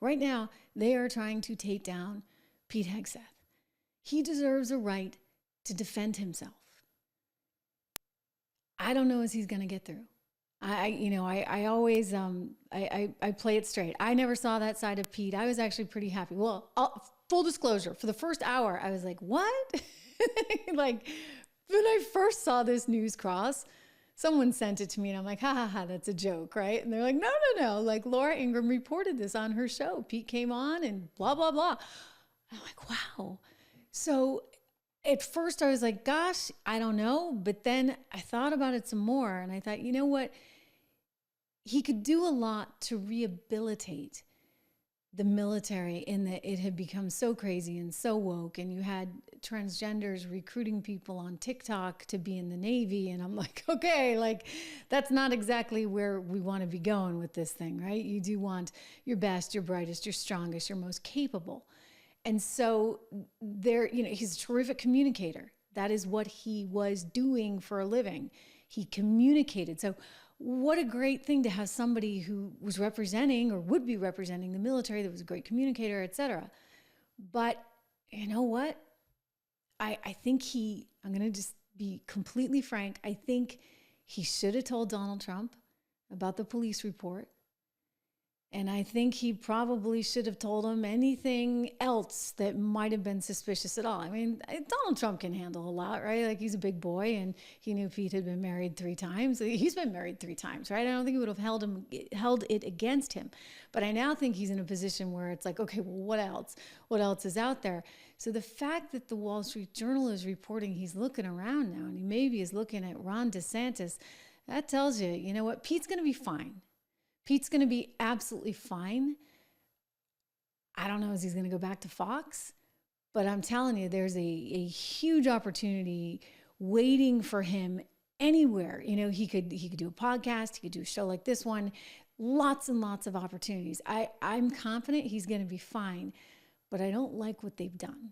Right now, they are trying to take down Pete Hegseth. He deserves a right to defend himself. I don't know as he's going to get through. I always, I play it straight. I never saw that side of Pete. I was actually pretty happy. Well, full disclosure, for the first hour, I was like, what? Like, when I first saw this news cross, someone sent it to me and I'm like, ha ha ha, that's a joke, right? And they're like, no. Like, Laura Ingraham reported this on her show. Pete came on and blah, blah, blah. I'm like, wow. So at first I was like, gosh, I don't know. But then I thought about it some more and I thought, you know what? He could do a lot to rehabilitate the military in that it had become so crazy and so woke, and you had transgenders recruiting people on TikTok to be in the Navy. And I'm like, okay, like that's not exactly where we want to be going with this thing, right? You do want your best, your brightest, your strongest, your most capable. And so there, he's a terrific communicator. That is what he was doing for a living. He communicated. So what a great thing to have somebody who was representing or would be representing the military that was a great communicator, etc. But you know what? I think I'm going to just be completely frank. I think he should have told Donald Trump about the police report. And I think he probably should have told him anything else that might have been suspicious at all. I mean, Donald Trump can handle a lot, right? Like, he's a big boy, and he knew Pete had been married 3 times. He's been married 3 times, right? I don't think he would have held it against him. But I now think he's in a position where it's like, okay, well, what else? What else is out there? So the fact that the Wall Street Journal is reporting he's looking around now, and he maybe is looking at Ron DeSantis, that tells you, you know what? Pete's going to be fine. Pete's going to be absolutely fine. I don't know if he's going to go back to Fox, but I'm telling you, there's a huge opportunity waiting for him anywhere. He could do a podcast, he could do a show like this one, lots and lots of opportunities. I'm confident he's going to be fine, but I don't like what they've done.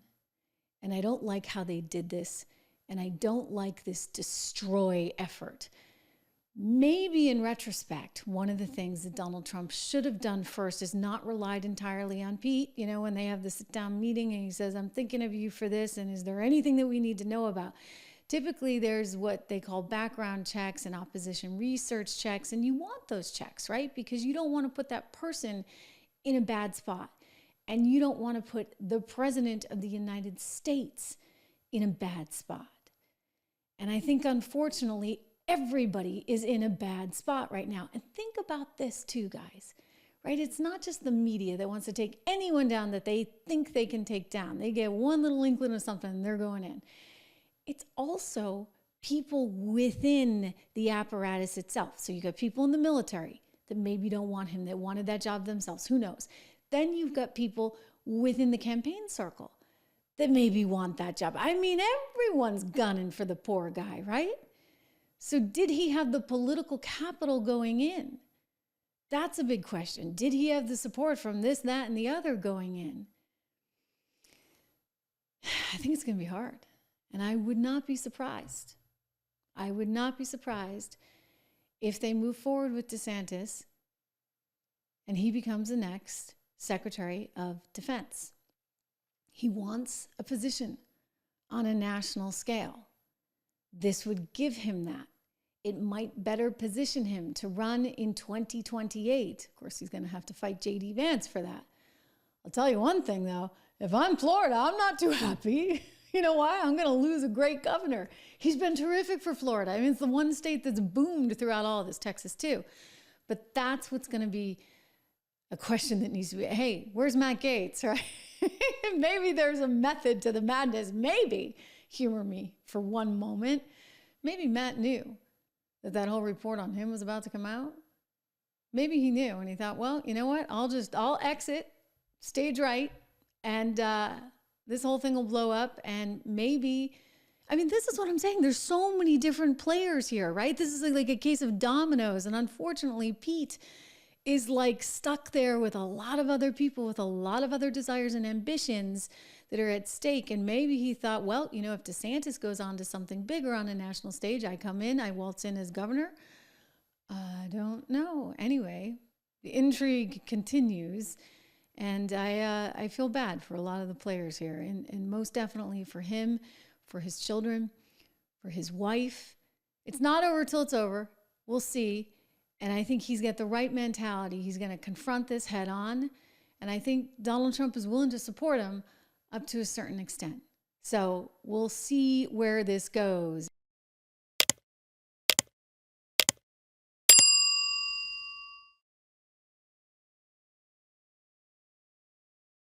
And I don't like how they did this. And I don't like this destroy effort. Maybe in retrospect, one of the things that Donald Trump should have done first is not relied entirely on Pete. When they have the sit-down meeting and he says, I'm thinking of you for this, and is there anything that we need to know about? Typically, there's what they call background checks and opposition research checks, and you want those checks, right? Because you don't want to put that person in a bad spot, and you don't want to put the President of the United States in a bad spot. And I think, unfortunately, everybody is in a bad spot right now. And think about this too, guys, right? It's not just the media that wants to take anyone down that they think they can take down. They get one little inkling of something and they're going in. It's also people within the apparatus itself. So you got people in the military that maybe don't want him, that wanted that job themselves. Who knows? Then you've got people within the campaign circle that maybe want that job. I mean, everyone's gunning for the poor guy, right? So did he have the political capital going in? That's a big question. Did he have the support from this, that, and the other going in? I think it's going to be hard. And I would not be surprised. I would not be surprised if they move forward with DeSantis and he becomes the next Secretary of Defense. He wants a position on a national scale. This would give him that. It might better position him to run in 2028. Of course, he's going to have to fight J.D. Vance for that. I'll tell you one thing, though. If I'm Florida, I'm not too happy. You know why? I'm going to lose a great governor. He's been terrific for Florida. I mean, it's the one state that's boomed throughout all of this, Texas too. But that's what's going to be a question that needs to be, hey, where's Matt Gaetz, right? Maybe there's a method to the madness. Maybe, humor me for one moment, maybe Matt knew that whole report on him was about to come out. Maybe he knew and he thought, well, you know what? I'll exit, stage right, and this whole thing will blow up. And maybe, I mean, this is what I'm saying. There's so many different players here, right? This is like a case of dominoes. And unfortunately, Pete is like stuck there with a lot of other people with a lot of other desires and ambitions that are at stake. And maybe he thought, well, you know, if DeSantis goes on to something bigger on a national stage, I come in, I waltz in as governor. I don't know. Anyway, the intrigue continues. And I feel bad for a lot of the players here, and most definitely for him, for his children, for his wife. It's not over till it's over. We'll see. And I think he's got the right mentality. He's going to confront this head on. And I think Donald Trump is willing to support him up to a certain extent. So we'll see where this goes.